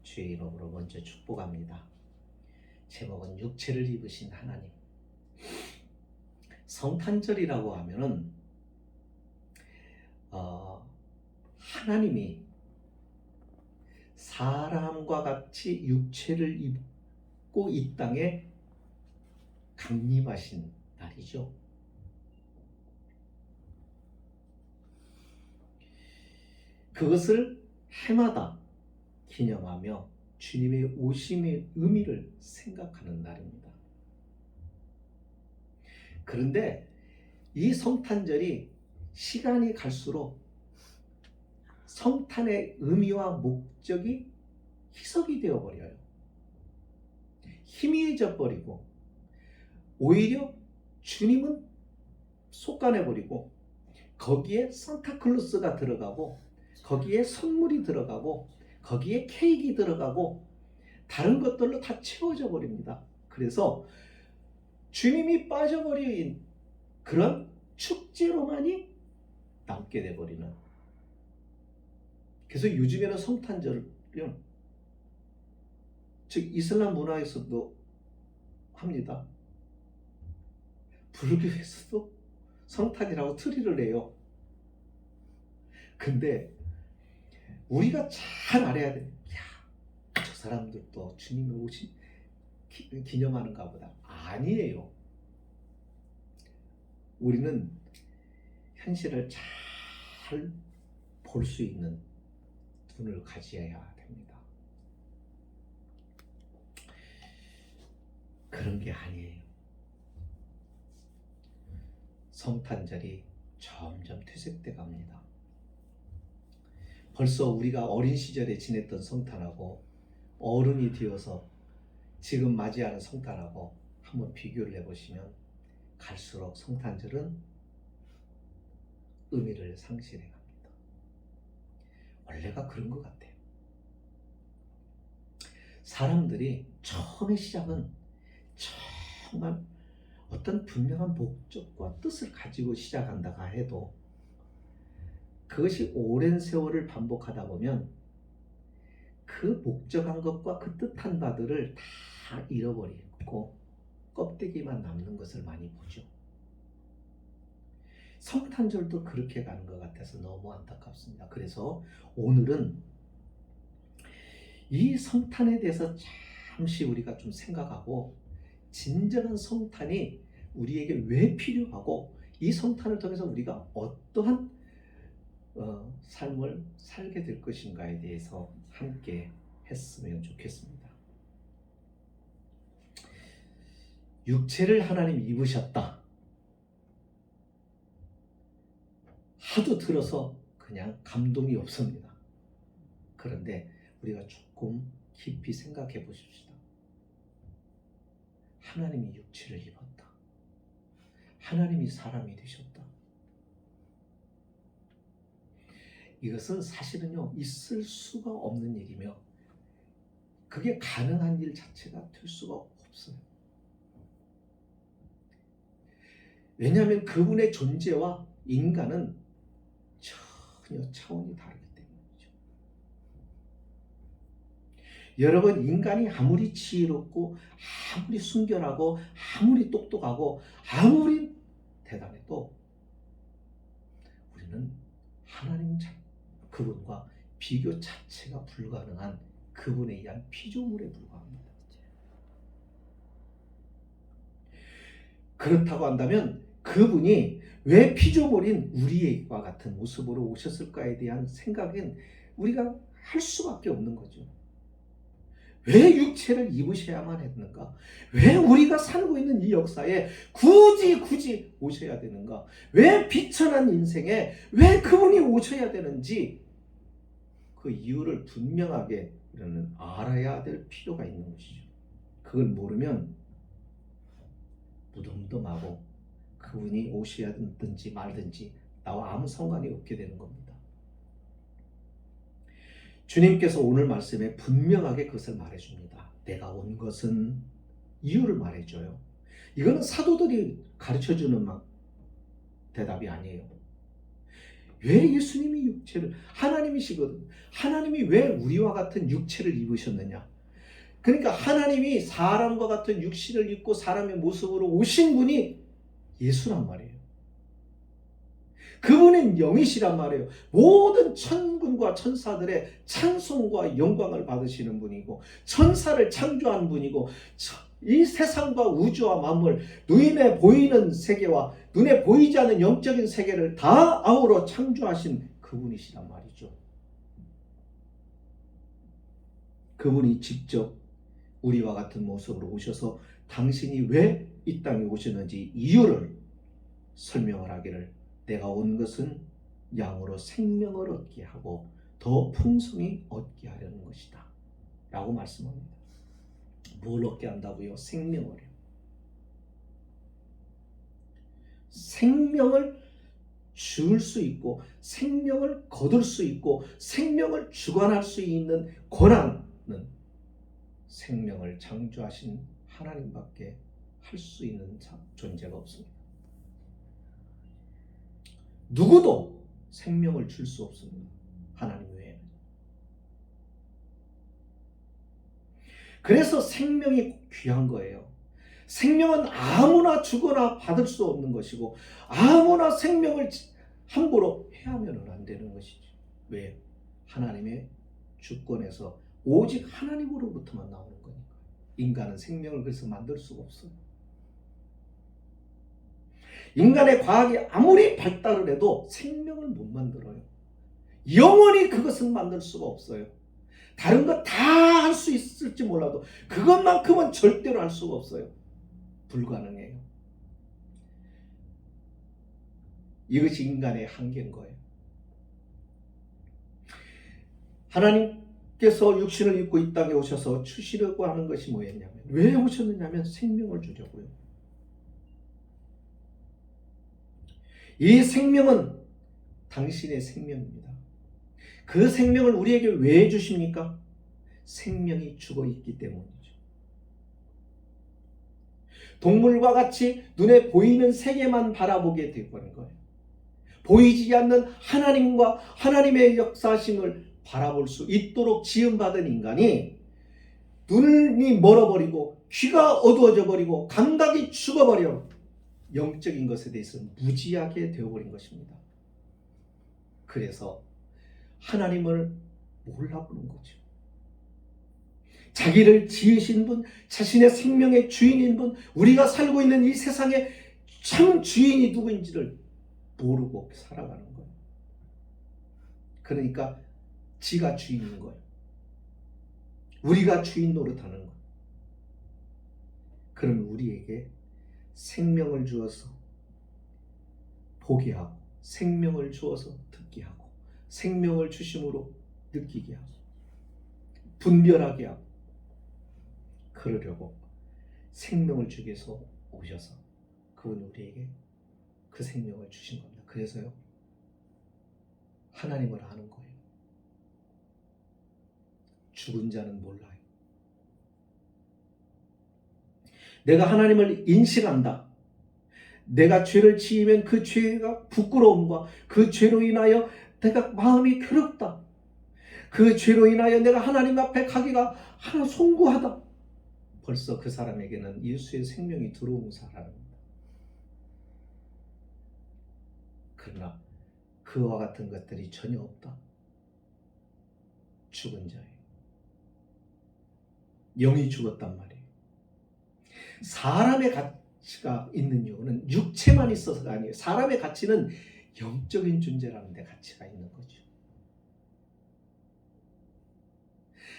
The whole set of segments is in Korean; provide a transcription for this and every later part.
주의 이름으로 먼저 축복합니다. 제목은 육체를 입으신 하나님. 성탄절이라고 하면은 하나님이 사람과 같이 육체를 입고 이 땅에 강림하신 날이죠. 그것을 해마다 기념하며 주님의 오심의 의미를 생각하는 날입니다. 그런데 이 성탄절이 시간이 갈수록 성탄의 의미와 목적이 희석이 되어버려요. 희미해져 버리고 오히려 주님은 속간해버리고 거기에 산타클로스가 들어가고 거기에 선물이 들어가고 거기에 케이크 들어가고 다른 것들로 다 채워져 버립니다. 그래서 주님이 빠져버린 그런 축제로만이 남게 돼버리는. 그래서 요즘에는 성탄절을 즉 이슬람 문화에서도 합니다. 불교에서도 성탄이라고 트리를 해요. 근데 우리가 잘 알아야 돼. 저 사람들도 주님의 오신 기념하는가 보다. 아니에요. 우리는 현실을 잘 볼 수 있는 눈을 가져야 됩니다. 그런 게 아니에요. 성탄절이 점점 퇴색돼 갑니다. 벌써 우리가 어린 시절에 지냈던 성탄하고 어른이 되어서 지금 맞이하는 성탄하고 한번 비교를 해보시면 갈수록 성탄절은 의미를 상실해 갑니다. 원래가 그런 것 같아요. 사람들이 처음의 시작은 정말 어떤 분명한 목적과 뜻을 가지고 시작한다가 해도 그것이 오랜 세월을 반복하다 보면 그 목적한 것과 그 뜻한 바들을 다 잃어버리고 껍데기만 남는 것을 많이 보죠. 성탄절도 그렇게 가는 것 같아서 너무 안타깝습니다. 그래서 오늘은 이 성탄에 대해서 잠시 우리가 좀 생각하고 진정한 성탄이 우리에게 왜 필요하고 이 성탄을 통해서 우리가 어떠한 삶을 살게 될 것인가에 대해서 함께 했으면 좋겠습니다. 육체를 하나님 입으셨다. 하도 들어서 그냥 감동이 없습니다. 그런데 우리가 조금 깊이 생각해 보십시다. 하나님이 육체를 입었다. 하나님이 사람이 되셨다. 이것은 사실은요, 있을 수가 없는 일이며 그게 가능한 일 자체가 될 수가 없어요. 왜냐하면 그분의 존재와 인간은 전혀 차원이 다르기 때문이죠. 여러분, 인간이 아무리 지혜롭고 아무리 순결하고 아무리 똑똑하고 아무리 대단해도 우리는 하나님 그분과 비교 자체가 불가능한 그분에 의한 피조물에 불과합니다. 그렇다고 한다면 그분이 왜 피조물인 우리와 같은 모습으로 오셨을까에 대한 생각은 우리가 할 수밖에 없는 거죠. 왜 육체를 입으셔야만 했는가? 왜 우리가 살고 있는 이 역사에 굳이 오셔야 되는가? 왜 비천한 인생에 왜 그분이 오셔야 되는지 그 이유를 분명하게 우리는 알아야 될 필요가 있는 것이죠. 그걸 모르면 무덤덤하고 그분이 오셔야 되든지 말든지 나와 아무 상관이 없게 되는 겁니다. 주님께서 오늘 말씀에 분명하게 그것을 말해줍니다. 내가 온 것은 이유를 말해줘요. 이거는 사도들이 가르쳐주는 대답이 아니에요. 왜 예수님이 육체를, 하나님이시거든. 하나님이 왜 우리와 같은 육체를 입으셨느냐? 그러니까 하나님이 사람과 같은 육신을 입고 사람의 모습으로 오신 분이 예수란 말이에요. 그분은 영이시란 말이에요. 모든 천군과 천사들의 찬송과 영광을 받으시는 분이고, 천사를 창조한 분이고, 이 세상과 우주와 만물, 눈에 보이는 세계와 눈에 보이지 않는 영적인 세계를 다 아우러 창조하신 그분이시란 말이죠. 그분이 직접 우리와 같은 모습으로 오셔서 당신이 왜 이 땅에 오셨는지 이유를 설명을 하기를, 내가 온 것은 양으로 생명을 얻게 하고 더 풍성히 얻게 하려는 것이다 라고 말씀합니다. 뭘 얻게 한다고요? 생명을요. 생명을 줄 수 있고 생명을 거둘 수 있고 생명을 주관할 수 있는 권한은 생명을 창조하신 하나님밖에 할 수 있는 존재가 없습니다. 누구도 생명을 줄 수 없습니다. 하나님 외에는. 그래서 생명이 귀한 거예요. 생명은 아무나 주거나 받을 수 없는 것이고 아무나 생명을 함부로 해하면 안 되는 것이죠. 왜? 하나님의 주권에서 오직 하나님으로부터만 나오는 거니까. 인간은 생명을 그래서 만들 수가 없어요. 인간의 과학이 아무리 발달을 해도 생명을 못 만들어요. 영원히 그것은 만들 수가 없어요. 다른 거 다 할 수 있을지 몰라도 그것만큼은 절대로 할 수가 없어요. 불가능해요. 이것이 인간의 한계인 거예요. 하나님께서 육신을 입고 이 땅에 오셔서 주시려고 하는 것이 뭐였냐면, 왜 오셨느냐면 생명을 주려고요. 이 생명은 당신의 생명입니다. 그 생명을 우리에게 왜 주십니까? 생명이 죽어 있기 때문이죠. 동물과 같이 눈에 보이는 세계만 바라보게 되어버린 거예요. 보이지 않는 하나님과 하나님의 역사심을 바라볼 수 있도록 지음받은 인간이 눈이 멀어버리고 귀가 어두워져 버리고 감각이 죽어버려 영적인 것에 대해서 무지하게 되어버린 것입니다. 그래서 하나님을 몰라보는 거죠. 자기를 지으신 분, 자신의 생명의 주인인 분, 우리가 살고 있는 이 세상의 참 주인이 누구인지를 모르고 살아가는 거예요. 그러니까 지가 주인인 거예요. 우리가 주인 노릇하는 거예요. 그럼 우리에게 생명을 주어서 보게 하고 생명을 주어서 듣게 하고 생명을 주심으로 느끼게 하고 분별하게 하고 그러려고 생명을 주기 위해서 오셔서 그분이 우리에게 그 생명을 주신 겁니다. 그래서요, 하나님을 아는 거예요. 죽은 자는 몰라요. 내가 하나님을 인식한다. 내가 죄를 지으면 그 죄가 부끄러움과 그 죄로 인하여 내가 마음이 괴롭다. 그 죄로 인하여 내가 하나님 앞에 가기가 하나 송구하다. 벌써 그 사람에게는 예수의 생명이 들어온 사람입니다. 그러나 그와 같은 것들이 전혀 없다. 죽은 자예요. 영이 죽었단 말이에요. 사람의 가치가 있는 이유는 육체만 있어서가 아니에요. 사람의 가치는 영적인 존재라는 데 가치가 있는 거죠.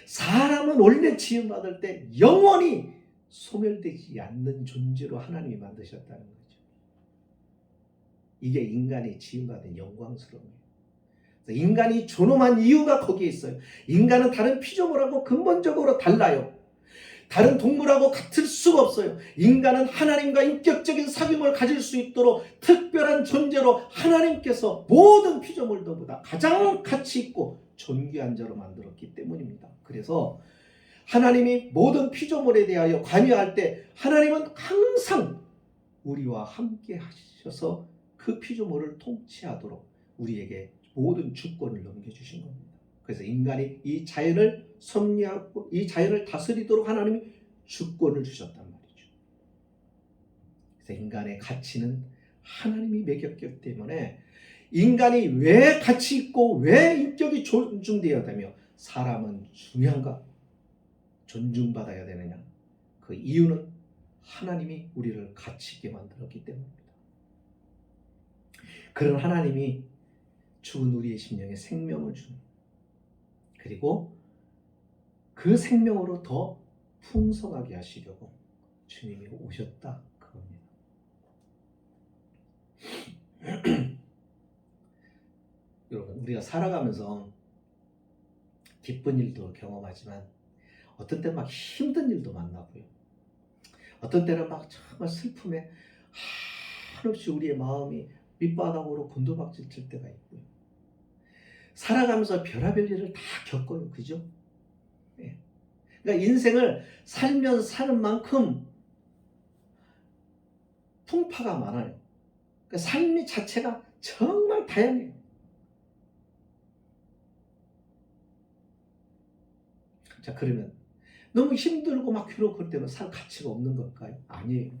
사람은 원래 지음받을 때 영원히 소멸되지 않는 존재로 하나님이 만드셨다는 거죠. 이게 인간이 지음받은 영광스러움이에요. 인간이 존엄한 이유가 거기에 있어요. 인간은 다른 피조물하고 근본적으로 달라요. 다른 동물하고 같을 수가 없어요. 인간은 하나님과 인격적인 사귐을 가질 수 있도록 특별한 존재로 하나님께서 모든 피조물들보다 가장 가치 있고 존귀한 자로 만들었기 때문입니다. 그래서 하나님이 모든 피조물에 대하여 관여할 때 하나님은 항상 우리와 함께 하셔서 그 피조물을 통치하도록 우리에게 모든 주권을 넘겨주신 겁니다. 그래서 인간이 이 자연을 섭리하고 이 자연을 다스리도록 하나님이 주권을 주셨단 말이죠. 그래서 인간의 가치는 하나님이 매겼기 때문에 인간이 왜 가치 있고 왜 인격이 존중되어야 되며 사람은 중요한가 존중받아야 되느냐, 그 이유는 하나님이 우리를 가치 있게 만들었기 때문입니다. 그런 하나님이 죽은 우리의 심령에 생명을 주는, 그리고 그 생명으로 더 풍성하게 하시려고 주님이 오셨다, 그겁니다. 여러분, 우리가 살아가면서 기쁜 일도 경험하지만 어떤 때는 막 힘든 일도 만나고요. 어떤 때는 막 정말 슬픔에 한없이 우리의 마음이 밑바닥으로 곤두박질 칠 때가 있고요. 살아가면서 별의별 일을 다 겪어요. 그죠? 네. 그러니까 인생을 살면 사는 만큼 풍파가 많아요. 그러니까 삶이 자체가 정말 다양해요. 자, 그러면 너무 힘들고 막 괴롭고 그럴 때면 살 가치가 없는 걸까요? 아니에요.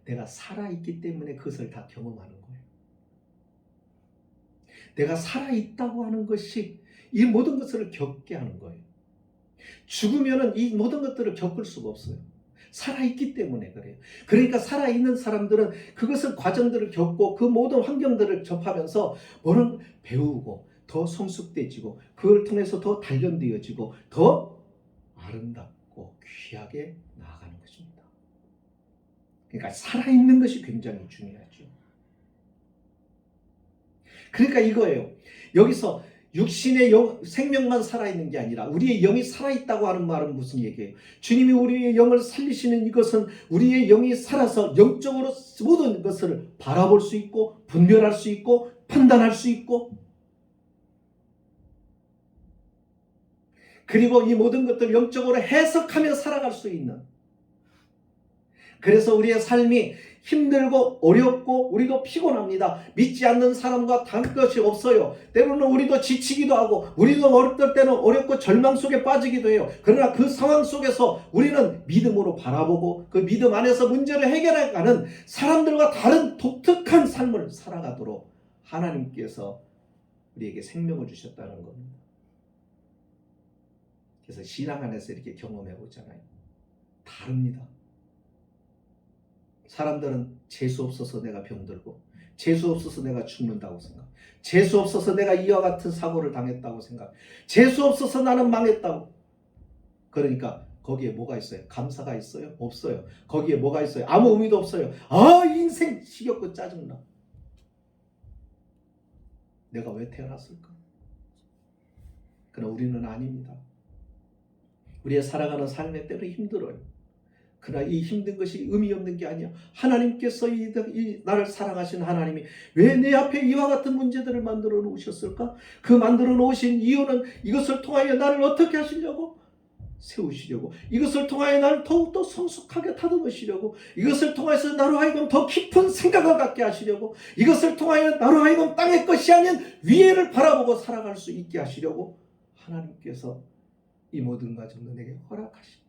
내가 살아있기 때문에 그것을 다 경험하는 거예요. 내가 살아있다고 하는 것이 이 모든 것을 겪게 하는 거예요. 죽으면 이 모든 것들을 겪을 수가 없어요. 살아있기 때문에 그래요. 그러니까 살아있는 사람들은 그것을 과정들을 겪고 그 모든 환경들을 접하면서 뭐를 배우고 더 성숙돼지고 그걸 통해서 더 단련되어지고 더 아름답고 귀하게 나아가는 것입니다. 그러니까 살아있는 것이 굉장히 중요하죠. 그러니까 이거예요. 여기서 육신의 생명만 살아있는 게 아니라 우리의 영이 살아있다고 하는 말은 무슨 얘기예요? 주님이 우리의 영을 살리시는 이것은 우리의 영이 살아서 영적으로 모든 것을 바라볼 수 있고 분별할 수 있고 판단할 수 있고, 그리고 이 모든 것들을 영적으로 해석하며 살아갈 수 있는, 그래서 우리의 삶이 힘들고 어렵고 우리도 피곤합니다. 믿지 않는 사람과 다를 것이 없어요. 때로는 우리도 지치기도 하고 우리도 어떨 때는 어렵고 절망 속에 빠지기도 해요. 그러나 그 상황 속에서 우리는 믿음으로 바라보고 그 믿음 안에서 문제를 해결해가는 사람들과 다른 독특한 삶을 살아가도록 하나님께서 우리에게 생명을 주셨다는 겁니다. 그래서 신앙 안에서 이렇게 경험해 보잖아요. 다릅니다. 사람들은 재수 없어서 내가 병들고 재수 없어서 내가 죽는다고 생각, 재수 없어서 내가 이와 같은 사고를 당했다고 생각, 재수 없어서 나는 망했다고. 그러니까 거기에 뭐가 있어요? 감사가 있어요? 없어요. 거기에 뭐가 있어요? 아무 의미도 없어요. 인생 지겹고 짜증나. 내가 왜 태어났을까? 그러나 우리는 아닙니다. 우리의 살아가는 삶의 때로 힘들어요. 그러나 이 힘든 것이 의미 없는 게 아니야. 하나님께서 이 나를 사랑하신 하나님이 왜 내 앞에 이와 같은 문제들을 만들어 놓으셨을까? 그 만들어 놓으신 이유는 이것을 통하여 나를 어떻게 하시려고? 세우시려고. 이것을 통하여 나를 더욱더 성숙하게 다듬으시려고. 이것을 통해서 나로 하여금 더 깊은 생각을 갖게 하시려고. 이것을 통하여 나로 하여금 땅의 것이 아닌 위에를 바라보고 살아갈 수 있게 하시려고 하나님께서 이 모든 과정을 내게 허락하십니다.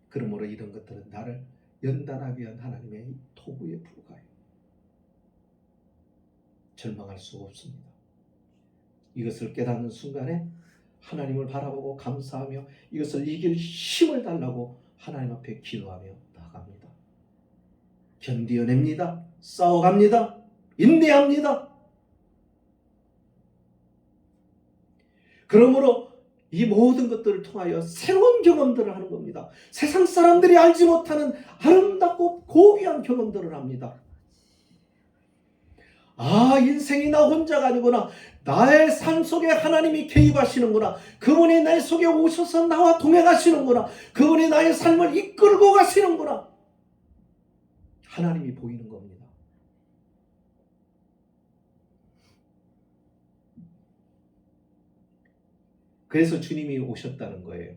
그러므로 이런 것들은 나를 연단하기 위한 하나님의 도구에 불과해요. 절망할 수가 없습니다. 이것을 깨닫는 순간에 하나님을 바라보고 감사하며 이것을 이길 힘을 달라고 하나님 앞에 기도하며 나아갑니다. 견디어냅니다. 싸워갑니다. 인내합니다. 그러므로 이 모든 것들을 통하여 새로운 경험들을 하는 겁니다. 세상 사람들이 알지 못하는 아름답고 고귀한 경험들을 합니다. 인생이 나 혼자가 아니구나. 나의 삶 속에 하나님이 개입하시는구나. 그분이 내 속에 오셔서 나와 동행하시는구나. 그분이 나의 삶을 이끌고 가시는구나. 하나님이 보이는 겁니다. 그래서 주님이 오셨다는 거예요.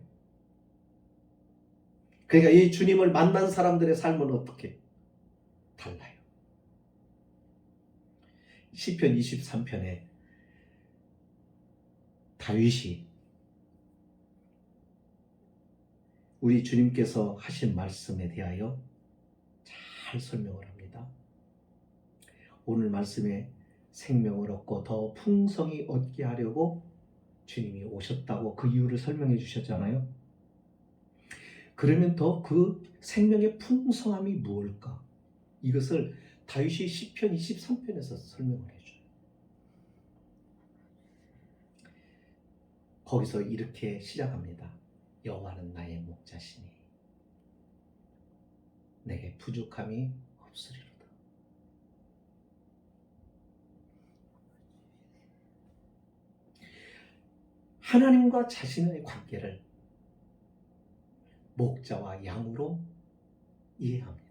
그러니까 이 주님을 만난 사람들의 삶은 어떻게 달라요? 시편 23편에 다윗이 우리 주님께서 하신 말씀에 대하여 잘 설명을 합니다. 오늘 말씀에 생명을 얻고 더 풍성히 얻게 하려고 주님이 오셨다고 그 이유를 설명해 주셨잖아요. 그러면 더 그 생명의 풍성함이 무엇일까? 이것을 다윗이 시편 23편에서 설명을 해줘요. 거기서 이렇게 시작합니다. 여호와는 나의 목자시니 내게 부족함이 없으리로다. 하나님과 자신의 관계를 목자와 양으로 이해합니다.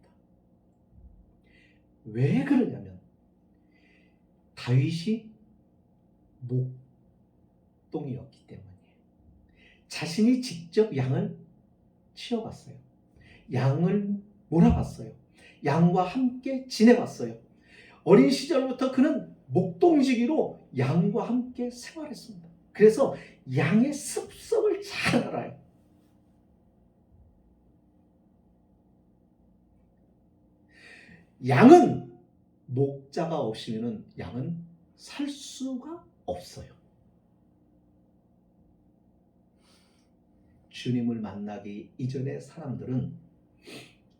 왜 그러냐면 다윗이 목동이었기 때문이에요. 자신이 직접 양을 치워봤어요. 양을 몰아봤어요. 양과 함께 지내봤어요. 어린 시절부터 그는 목동지기로 양과 함께 생활했습니다. 그래서 양의 습성을 잘 알아요. 양은 목자가 없으면 양은 살 수가 없어요. 주님을 만나기 이전의 사람들은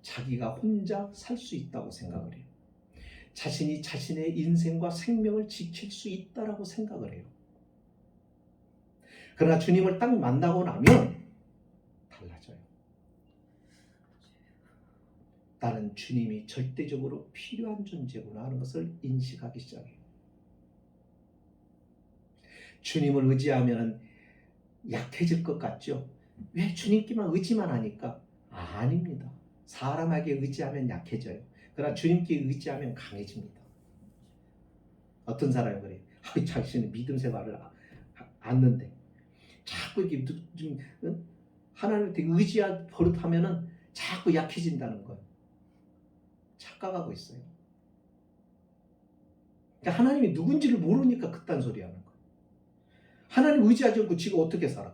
자기가 혼자 살 수 있다고 생각을 해요. 자신이 자신의 인생과 생명을 지킬 수 있다라고 생각을 해요. 그러나 주님을 딱 만나고 나면 달라져요. 나는 주님이 절대적으로 필요한 존재구나 하는 것을 인식하기 시작해요. 주님을 의지하면 약해질 것 같죠? 왜 주님께만 의지만 하니까? 아닙니다. 사람에게 의지하면 약해져요. 그러나 주님께 의지하면 강해집니다. 어떤 사람이 그래요. 자신은 믿음 생활을 않는데 자꾸 이렇게 좀 하나님을 되게 의지할 버릇하면은 자꾸 약해진다는 거예요. 착각하고 있어요. 그러니까 하나님이 누군지를 모르니까 그딴 소리 하는 거예요. 하나님 의지하지 않고 지가 어떻게 살아?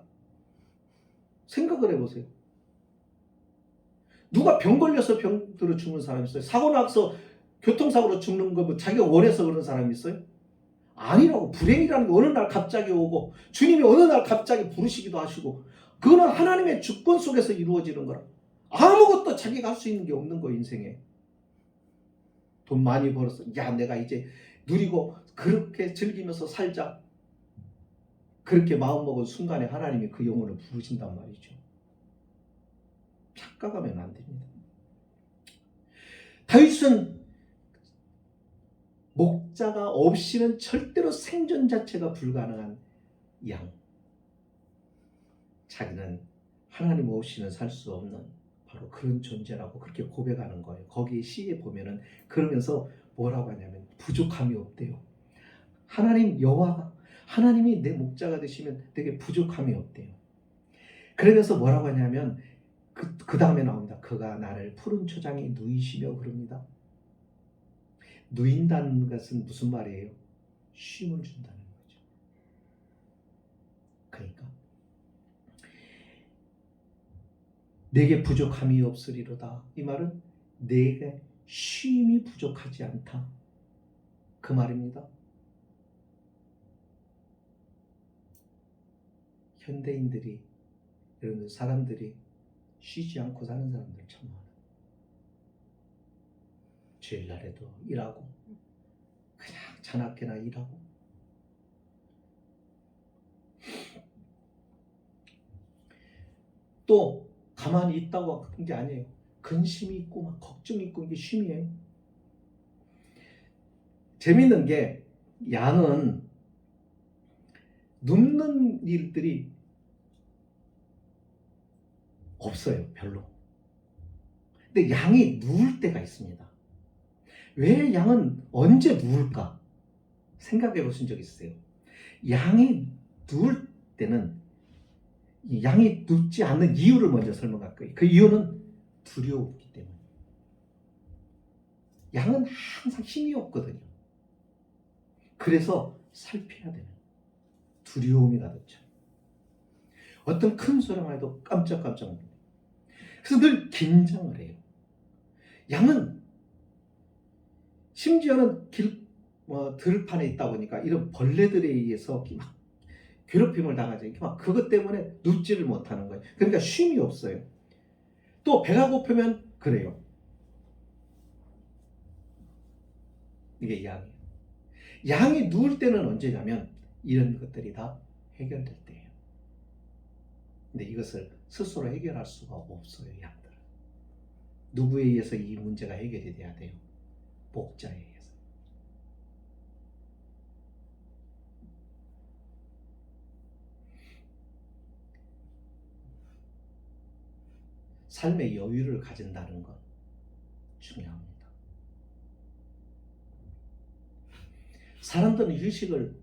생각을 해보세요. 누가 병 걸려서 병 들어 죽는 사람 있어요? 사고 나서 교통사고로 죽는 거 뭐 자기가 원해서 그런 사람이 있어요? 아니라고. 불행이라는 게 어느 날 갑자기 오고 주님이 어느 날 갑자기 부르시기도 하시고 그거는 하나님의 주권 속에서 이루어지는 거라. 아무것도 자기가 할 수 있는 게 없는 거예요. 인생에. 돈 많이 벌었어. 야, 내가 이제 누리고 그렇게 즐기면서 살자. 그렇게 마음먹은 순간에 하나님이 그 영혼을 부르신단 말이죠. 착각하면 안 됩니다. 다윗은 목자가 없이는 절대로 생존 자체가 불가능한 양. 자기는 하나님 없이는 살 수 없는 바로 그런 존재라고 그렇게 고백하는 거예요. 거기 시에 보면은 그러면서 뭐라고 하냐면 부족함이 없대요. 하나님 여호와가 하나님이 내 목자가 되시면 되게 부족함이 없대요. 그러면서 뭐라고 하냐면 그 다음에 나옵니다. 그가 나를 푸른 초장에 누이시며 그럽니다. 누인다는 것은 무슨 말이에요? 쉼을 준다는 거죠. 그러니까 내게 부족함이 없으리로다. 이 말은 내게 쉼이 부족하지 않다. 그 말입니다. 현대인들이 이런 사람들이 쉬지 않고 사는 사람들 참 많아. 주일날에도 일하고 그냥 자나깨나 일하고 또 가만히 있다고 그런 게 아니에요. 근심이 있고 막 걱정이 있고 이게 쉼이에요. 재밌는 게 양은 눕는 일들이 없어요. 별로. 근데 양이 누울 때가 있습니다. 왜 양은 언제 누울까? 생각해 보신 적 있으세요? 양이 누울 때는 양이 눕지 않는 이유를 먼저 설명할 거예요. 그 이유는 두려웠기 때문에. 양은 항상 힘이 없거든요. 그래서 살펴야 되는 두려움이 가득 차. 어떤 큰 소리만 해도 깜짝깜짝 놀라요. 그래서 늘 긴장을 해요. 양은 심지어는 들판에 있다 보니까 이런 벌레들에 의해서 막 괴롭힘을 당하죠. 막 그것 때문에 눕지를 못하는 거예요. 그러니까 쉼이 없어요. 또 배가 고프면 그래요. 이게 양이에요. 양이 누울 때는 언제냐면 이런 것들이 다 해결될 때예요. 근데 이것을 스스로 해결할 수가 없어요. 양들은. 누구에 의해서 이 문제가 해결이 돼야 돼요? 목자에 의해서. 삶의 여유를 가진다는 건 중요합니다. 사람들은 휴식을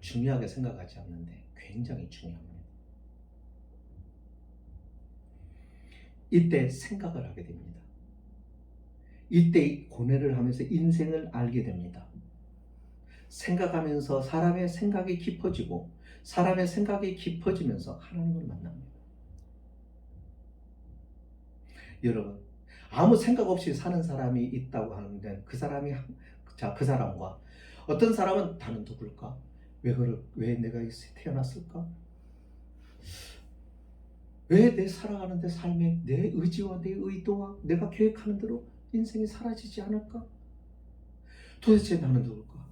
중요하게 생각하지 않는데 굉장히 중요합니다. 이때 생각을 하게 됩니다. 이때 고뇌를 하면서 인생을 알게 됩니다. 생각하면서 사람의 생각이 깊어지고 사람의 생각이 깊어지면서 하나님을 만납니다. 여러분, 아무 생각 없이 사는 사람이 있다고 하는데 그 사람과 어떤 사람은 나는 누굴까? 왜 내가 태어났을까? 왜 내 살아가는데 삶에 내 의지와 내 의도와 내가 계획하는 대로 인생이 사라지지 않을까? 도대체 나는 누굴까?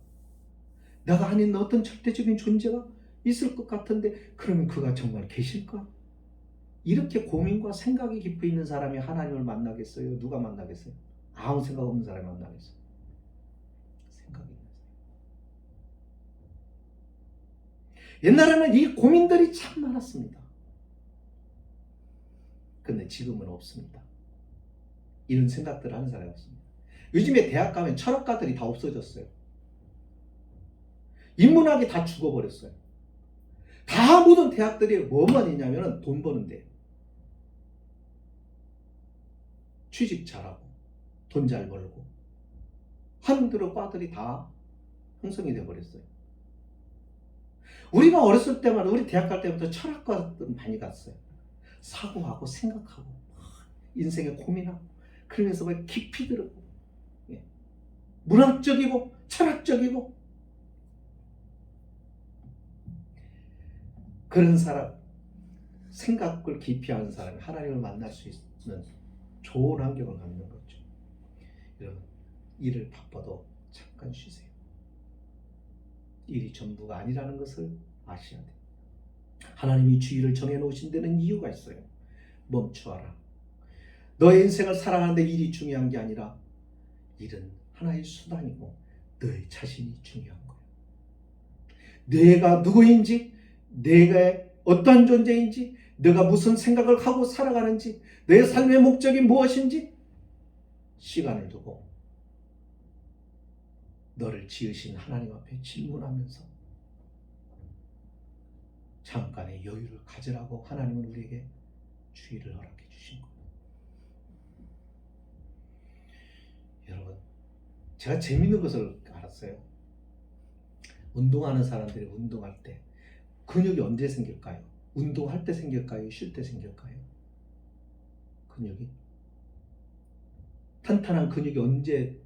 내가 아닌 어떤 절대적인 존재가 있을 것 같은데 그러면 그가 정말 계실까? 이렇게 고민과 생각이 깊어 있는 사람이 하나님을 만나겠어요? 누가 만나겠어요? 아무 생각 없는 사람이 만나겠어요? 생각이 있는 사람. 옛날에는 이 고민들이 참 많았습니다. 근데 지금은 없습니다. 이런 생각들을 하는 사람이 없습니다. 요즘에 대학 가면 철학가들이 다 없어졌어요. 인문학이 다 죽어버렸어요. 다 모든 대학들이 뭐만 있냐면 돈 버는 데. 취직 잘하고 돈 잘 벌고 하는 대로 과들이 다 형성이 되어버렸어요. 우리가 어렸을 때만 우리 대학 갈 때부터 철학과 많이 갔어요. 사고하고 생각하고 인생에 고민하고 그러면서 막 깊이 들어고 문학적이고 철학적이고 그런 사람, 생각을 깊이 하는 사람이 하나님을 만날 수 있는 좋은 환경을 갖는 거죠. 여러분, 일을 바빠도 잠깐 쉬세요. 일이 전부가 아니라는 것을 아셔야 돼요. 하나님이 주일을 정해놓으신 데는 이유가 있어요. 멈추어라. 너의 인생을 살아가는데 일이 중요한 게 아니라 일은 하나의 수단이고 너의 자신이 중요한 거예요. 내가 누구인지, 내가 어떠한 존재인지, 내가 무슨 생각을 하고 살아가는지, 내 삶의 목적이 무엇인지 시간을 두고 너를 지으신 하나님 앞에 질문하면서 잠깐의 여유를 가지라고 하나님은 우리에게 주의를 허락해 주신 거예요. 여러분, 제가 재밌는 것을 알았어요. 운동하는 사람들이 운동할 때 근육이 언제 생길까요? 운동할 때 생길까요? 쉴 때 생길까요? 근육이? 탄탄한 근육이 언제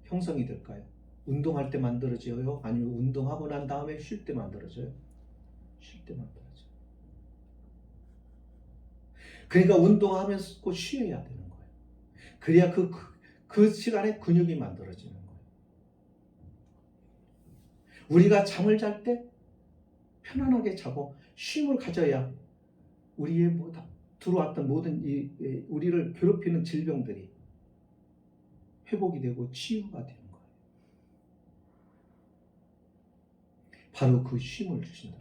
형성이 될까요? 운동할 때 만들어져요? 아니면 운동하고 난 다음에 쉴 때 만들어져요? 쉴 때 만들어져요. 그러니까 운동하면서 꼭 쉬어야 되는 거예요. 그래야 그 시간에 근육이 만들어지는 거예요. 우리가 잠을 잘 때 편안하게 자고 쉼을 가져야 우리의 들어왔던 모든 우리를 괴롭히는 질병들이 회복이 되고 치유가 되는 거예요. 바로 그 쉼을 주신다.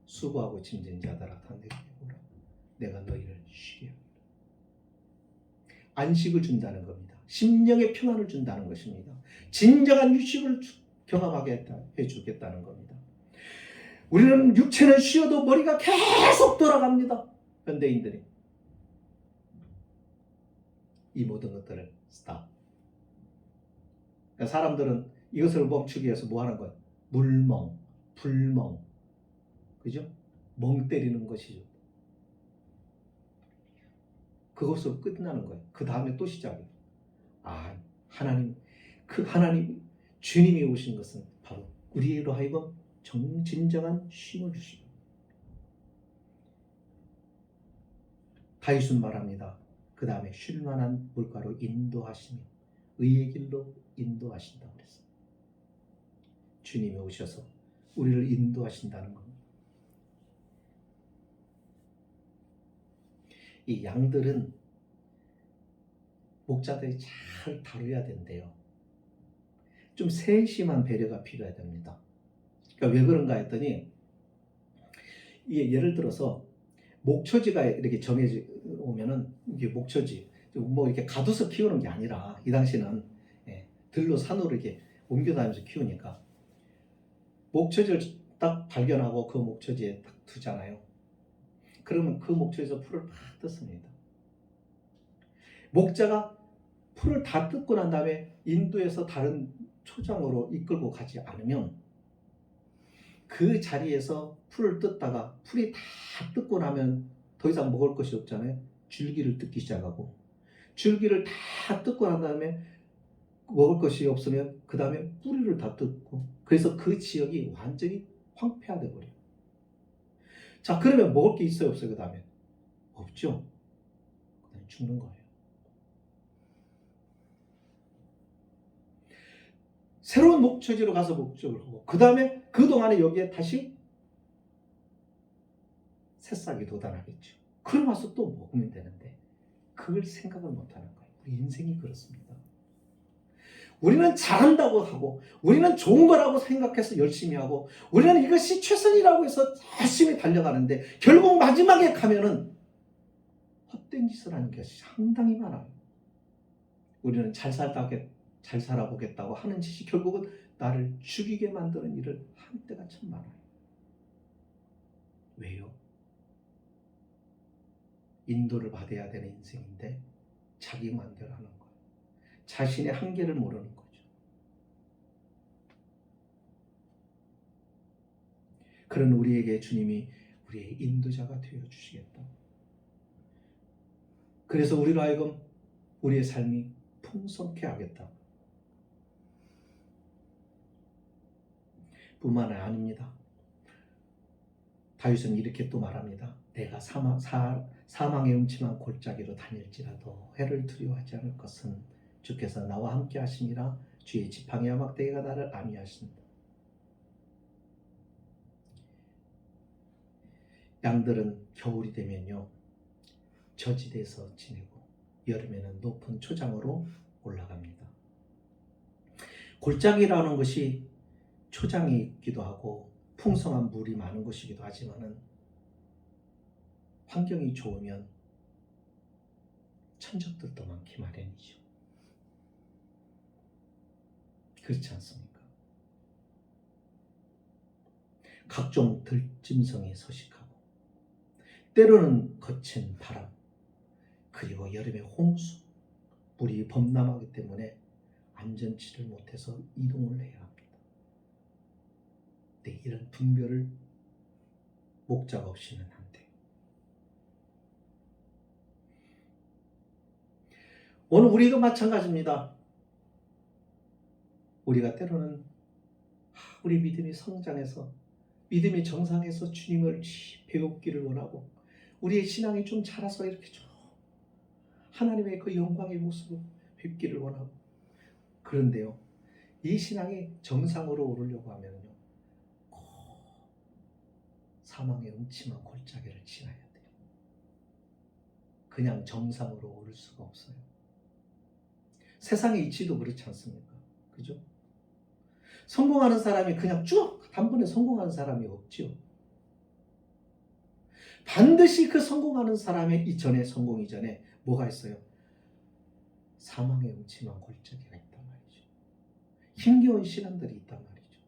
수고하고 짐진 자들아 다 내게 오라. 내가 너희를 쉬게 하리라. 안식을 준다는 겁니다. 심령의 평안을 준다는 것입니다. 진정한 휴식을 경험하게 해주겠다는 겁니다. 우리는 육체는 쉬어도 머리가 계속 돌아갑니다. 현대인들이. 이 모든 것들을 스탑. 그러니까 사람들은 이것을 멈추기 위해서 뭐 하는 거예요? 물멍, 불멍, 그죠? 멍 때리는 것이죠. 그것으로 끝나는 거예요. 그 다음에 또 시작이에요. 아, 하나님, 그 하나님, 주님이 오신 것은 바로 우리로 하여금 진정한 쉼을 주시고. 다윗은 말합니다. 그 다음에 쉴만한 물가로 인도하시며 의의 길로 인도하신다고 그랬어요. 주님이 오셔서 우리를 인도하신다는 겁니다. 이 양들은 목자들이 잘 다뤄야 된대요. 좀 세심한 배려가 필요해야 됩니다. 그러니까 왜 그런가 했더니, 이게 예를 들어서 목초지가 이렇게 정해져 오면은, 이게 목초지 뭐 이렇게 가둬서 키우는 게 아니라, 이 당시는 들로 산으로 이렇게 옮겨다니면서 키우니까 목초지를 딱 발견하고 그 목초지에 딱 두잖아요. 그러면 그 목초지에서 풀을 막 뜯습니다. 목자가 풀을 다 뜯고 난 다음에 인도해서 다른 초장으로 이끌고 가지 않으면 그 자리에서 풀을 뜯다가 풀이 다 뜯고 나면 더 이상 먹을 것이 없잖아요. 줄기를 뜯기 시작하고, 줄기를 다 뜯고 난 다음에 먹을 것이 없으면 그 다음에 뿌리를 다 뜯고, 그래서 그 지역이 완전히 황폐화돼 버려요. 자, 그러면 먹을 게 있어요, 없어요? 그 다음에 없죠. 그냥 죽는 거예요. 새로운 목초지로 가서 목적을 하고, 그 다음에 그동안에 여기에 다시 새싹이 돋아나겠죠. 그러고 나서 또 먹으면 되는데 그걸 생각을 못하는 거예요. 우리 인생이 그렇습니다. 우리는 잘한다고 하고, 우리는 좋은 거라고 생각해서 열심히 하고, 우리는 이것이 최선이라고 해서 열심히 달려가는데 결국 마지막에 가면은 헛된 짓을 하는 것이 상당히 많아요. 우리는 잘 살아보겠다고 하는 짓이 결국은 나를 죽이게 만드는 일을 할 때가 참 많아요. 왜요? 인도를 받아야 되는 인생인데 자기 마음대로 하는 거예요. 자신의 한계를 모르는 거죠. 그런 우리에게 주님이 우리의 인도자가 되어주시겠다. 그래서 우리로 하여금 우리의 삶이 풍성케 하겠다. 뿐만 아닙니다. 다윗은 이렇게 또 말합니다. 내가 사망의 음침한 골짜기로 다닐지라도 해를 두려워하지 않을 것은 주께서 나와 함께 하심이라. 주의 지팡이와 막대기가 나를 안위하신다. 양들은 겨울이 되면요, 저지대에서 지내고 여름에는 높은 초장으로 올라갑니다. 골짜기라는 것이 초장이 있기도 하고 풍성한 물이 많은 곳이기도 하지만은 환경이 좋으면 천적들도 많기 마련이죠. 그렇지 않습니까? 각종 들짐승이 서식하고, 때로는 거친 바람, 그리고 여름에 홍수, 물이 범람하기 때문에 안전치를 못해서 이동을 해야 합니다. 근데 이런 분별을 목자가 없이는 안 돼요. 오늘 우리도 마찬가지입니다. 우리가 때로는 우리 믿음이 성장해서, 믿음이 정상에서 주님을 배우기를 원하고, 우리의 신앙이 좀 자라서 이렇게 좀 하나님의 그 영광의 모습을 뵙기를 원하고, 그런데요, 이 신앙이 정상으로 오르려고 하면요, 꼭 사망의 음침한 골짜기를 지나야 돼요. 그냥 정상으로 오를 수가 없어요. 세상의 이치도 그렇지 않습니까? 그죠? 성공하는 사람이 그냥 쭉 단번에 성공하는 사람이 없죠. 반드시 그 성공하는 사람의 이전에, 성공 이전에 뭐가 있어요? 사망의 음침한 골짜기가 있단 말이죠. 힘겨운 시간들이 있단 말이죠.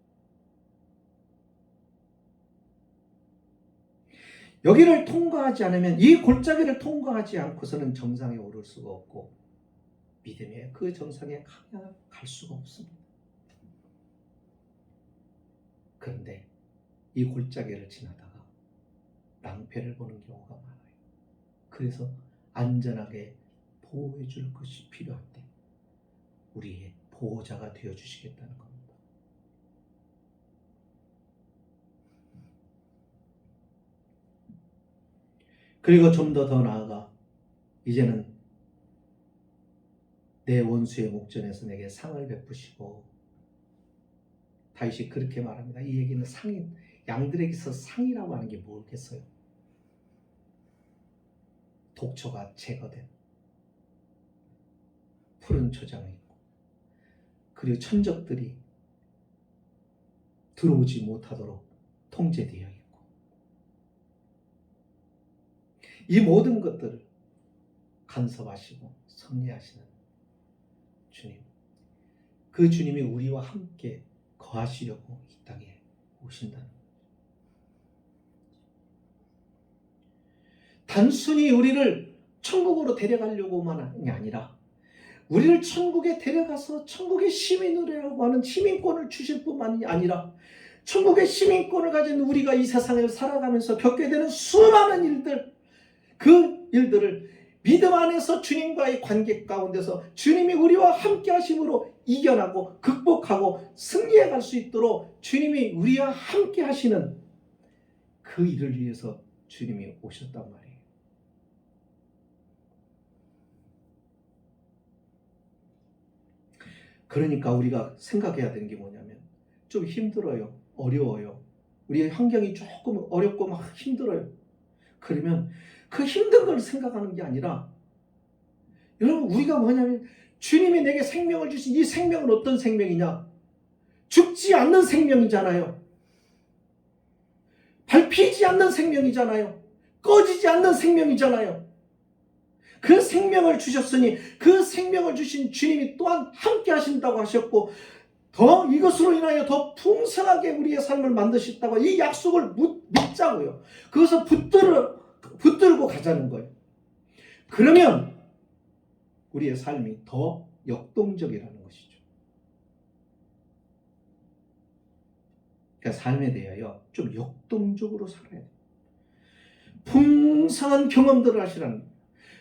여기를 통과하지 않으면, 이 골짜기를 통과하지 않고서는 정상에 오를 수가 없고, 믿음의 그 정상에 갈 수가 없습니다. 그런데 이 골짜기를 지나다가 낭패를 보는 경우가 많아요. 그래서 안전하게 보호해 줄 것이 필요한데 우리의 보호자가 되어 주시겠다는 겁니다. 그리고 좀 더 나아가 이제는 내 원수의 목전에서 내게 상을 베푸시고, 다윗이 그렇게 말합니다. 이 얘기는 상인, 양들에게서 상이라고 하는 게 뭐겠어요? 독초가 제거된 푸른 초장이 있고, 그리고 천적들이 들어오지 못하도록 통제되어 있고, 이 모든 것들을 간섭하시고 섭리하시는 주님, 그 주님이 우리와 함께 거하시려고 이 땅에 오신다는 거죠. 단순히 우리를 천국으로 데려가려고만 하는 게 아니라 우리를 천국에 데려가서 천국의 시민이라고 하는 시민권을 주실 뿐만이 아니라 천국의 시민권을 가진 우리가 이 세상을 살아가면서 겪게 되는 수많은 일들, 그 일들을 믿음 안에서 주님과의 관계 가운데서 주님이 우리와 함께 하심으로 이겨나고 극복하고 승리해 갈 수 있도록 주님이 우리와 함께 하시는 그 일을 위해서 주님이 오셨단 말이에요. 그러니까 우리가 생각해야 되는 게 뭐냐면, 좀 힘들어요, 어려워요, 우리의 환경이 조금 어렵고 막 힘들어요. 그러면 그 힘든 걸 생각하는 게 아니라, 여러분, 우리가 뭐냐면 주님이 내게 생명을 주신 이 생명은 어떤 생명이냐? 죽지 않는 생명이잖아요. 밟히지 않는 생명이잖아요. 꺼지지 않는 생명이잖아요. 그 생명을 주셨으니 그 생명을 주신 주님이 또한 함께 하신다고 하셨고, 더 이것으로 인하여 더 풍성하게 우리의 삶을 만드셨다고, 이 약속을 믿자고요. 그것을 붙들고 가자는 거예요. 그러면 우리의 삶이 더 역동적이라는 것이죠. 그러니까 삶에 대하여 좀 역동적으로 살아야 돼요. 풍성한 경험들을 하시라는 거예요.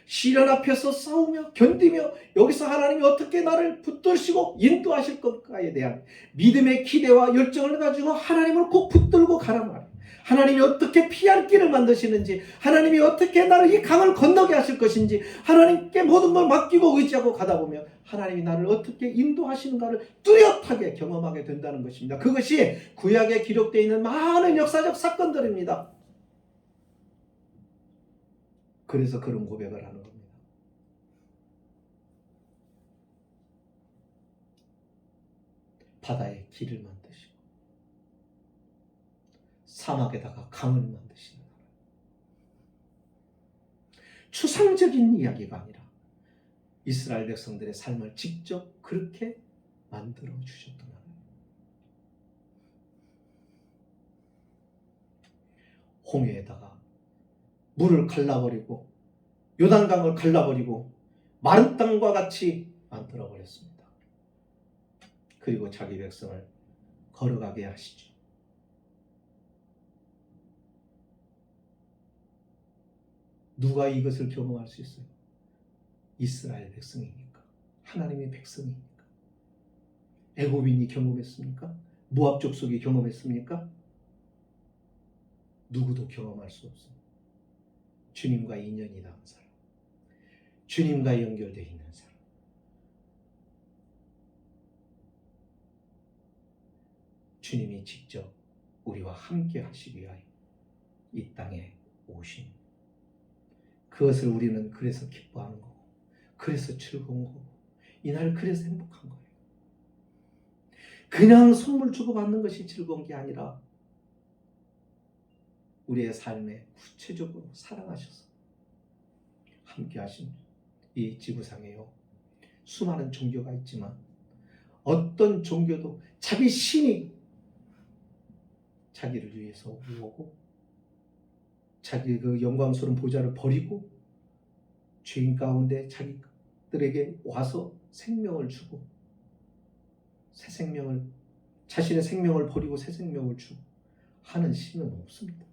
시련 앞에서 싸우며 견디며 여기서 하나님이 어떻게 나를 붙드시고 인도하실 것까에 대한 믿음의 기대와 열정을 가지고 하나님을 꼭 붙들고 가란 말이에요. 하나님이 어떻게 피할 길을 만드시는지, 하나님이 어떻게 나를 이 강을 건너게 하실 것인지, 하나님께 모든 걸 맡기고 의지하고 가다 보면 하나님이 나를 어떻게 인도하시는가를 뚜렷하게 경험하게 된다는 것입니다. 그것이 구약에 기록되어 있는 많은 역사적 사건들입니다. 그래서 그런 고백을 하는 겁니다. 바다에 길을 만드시고 사막에다가 강을 만드시는 하나님. 추상적인 이야기가 아니라 이스라엘 백성들의 삶을 직접 그렇게 만들어 주셨던 하나님. 홍해에다가 물을 갈라버리고 요단강을 갈라버리고 마른 땅과 같이 만들어버렸습니다. 그리고 자기 백성을 걸어가게 하시죠. 누가 이것을 경험할 수 있어요? 이스라엘 백성이니까. 하나님의 백성이니까. 애굽인이 경험했습니까? 모압 족속이 경험했습니까? 누구도 경험할 수 없습니다. 주님과 인연이 닿은 사람, 주님과 연결되어 있는 사람, 주님이 직접 우리와 함께 하시기 위하여 이 땅에 오신, 그것을 우리는 그래서 기뻐하는 거고, 그래서 즐거운 거고, 이날 그래서 행복한 거예요. 그냥 선물 주고받는 것이 즐거운 게 아니라 우리의 삶에 구체적으로 사랑하셔서 함께 하신 이 지구상에요, 수많은 종교가 있지만 어떤 종교도 자기 신이 자기를 위해서 오고 자기 그 영광스러운 보좌를 버리고 죄인 가운데 자기들에게 와서 생명을 주고 새 생명을 자신의 생명을 버리고 새 생명을 주 하는 신은 없습니다.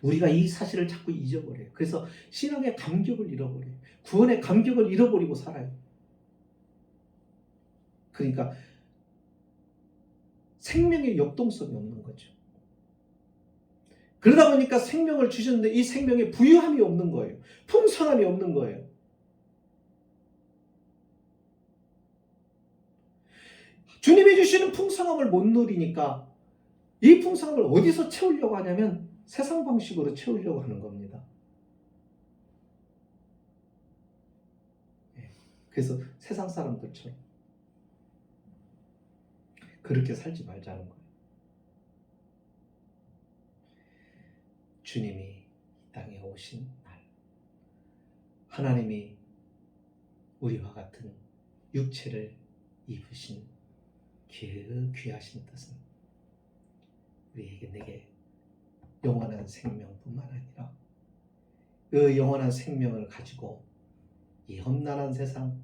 우리가 이 사실을 자꾸 잊어버려요. 그래서 신앙의 감격을 잃어버려요. 구원의 감격을 잃어버리고 살아요. 그러니까 생명의 역동성이 없는 거죠. 그러다 보니까 생명을 주셨는데 이 생명에 부유함이 없는 거예요. 풍성함이 없는 거예요. 주님이 주시는 풍성함을 못 누리니까 이 풍성함을 어디서 채우려고 하냐면 세상 방식으로 채우려고 하는 겁니다. 그래서 세상 사람들처럼 그렇게 살지 말자는 거예요. 주님이 이 땅에 오신 날, 하나님이 우리와 같은 육체를 입으신 그 귀하신 뜻은 우리에게 내게 영원한 생명뿐만 아니라 그 영원한 생명을 가지고 이 험난한 세상,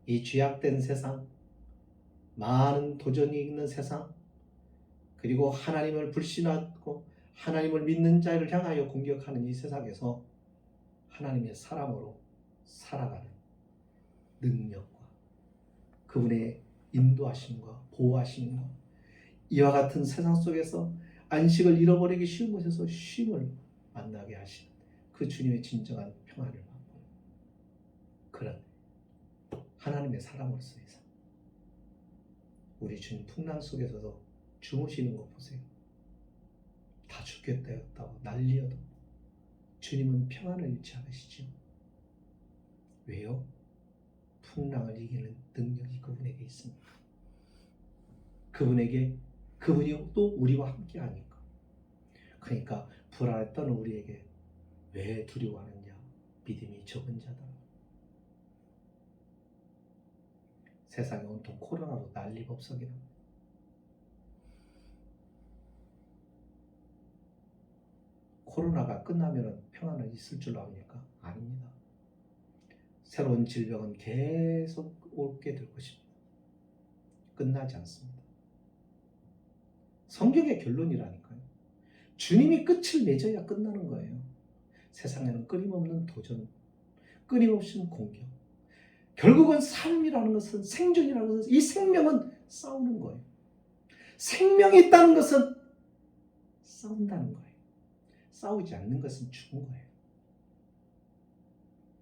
이 죄악된 세상, 많은 도전이 있는 세상, 그리고 하나님을 불신하고 하나님을 믿는 자를 향하여 공격하는 이 세상에서 하나님의 사람으로 살아가는 능력과 그분의 인도하심과 보호하심과 이와 같은 세상 속에서 안식을 잃어버리기 쉬운 곳에서 쉼을 만나게 하시는 그 주님의 진정한 평안을 맛보는 그런 하나님의 사람으로서의 삶. 우리 주님 풍랑 속에서도 주무시는 거 보세요. 다 죽겠다였다고 난리여도 주님은 평안을 잃지 않으시죠. 왜요? 풍랑을 이기는 능력이 그분에게 있습니다. 그분이 또 우리와 함께 하니까. 그러니까 불안했던 우리에게 왜 두려워하느냐? 믿음이 적은 자다. 세상에 온통 코로나로 난리법석이라. 코로나가 끝나면 평안은 있을 줄로 압니까? 아닙니다. 새로운 질병은 계속 오게 될 것입니다. 끝나지 않습니다. 성경의 결론이라니까요. 주님이 끝을 맺어야 끝나는 거예요. 세상에는 끊임없는 도전, 끊임없는 공격. 결국은 삶이라는 것은, 생존이라는 것은, 이 생명은 싸우는 거예요. 생명이 있다는 것은 싸운다는 거예요. 싸우지 않는 것은 죽은 거예요.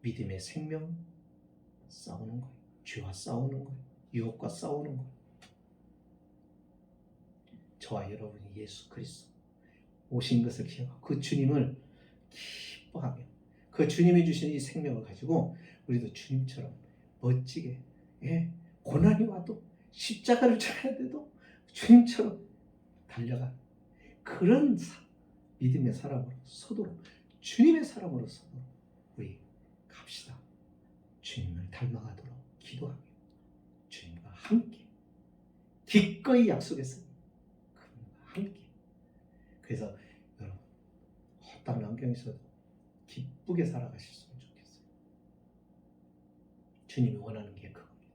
믿음의 생명, 싸우는 거예요. 죄와 싸우는 거예요. 유혹과 싸우는 거예요. 저와 여러분이 예수 그리스도 오신 것을 기억하고 그 주님을 기뻐하며 그 주님이 주신 이 생명을 가지고 우리도 주님처럼 멋지게, 고난이 와도 십자가를 져야 돼도 주님처럼 달려가 그런 믿음의 사람으로 서도록, 주님의 사람으로 서도록 우리 갑시다. 주님을 닮아가도록 기도하며 주님과 함께 기꺼이 약속했습니다. 그분과 함께. 그래서 여러분 헛된 환경에서도 기쁘게 살아가셨으면 좋겠어요. 주님이 원하는 게 그겁니다.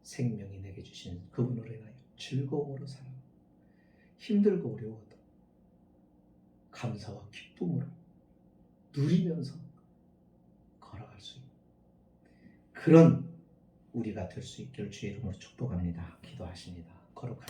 생명이 내게 주신 그분으로 인하여 즐거움으로 살아 힘들고 어려워도 감사와 기쁨으로 누리면서 걸어갈 수 있는 그런 우리가 될 수 있기를 주의 이름으로 축복합니다. 기도하십니다. 거룩하신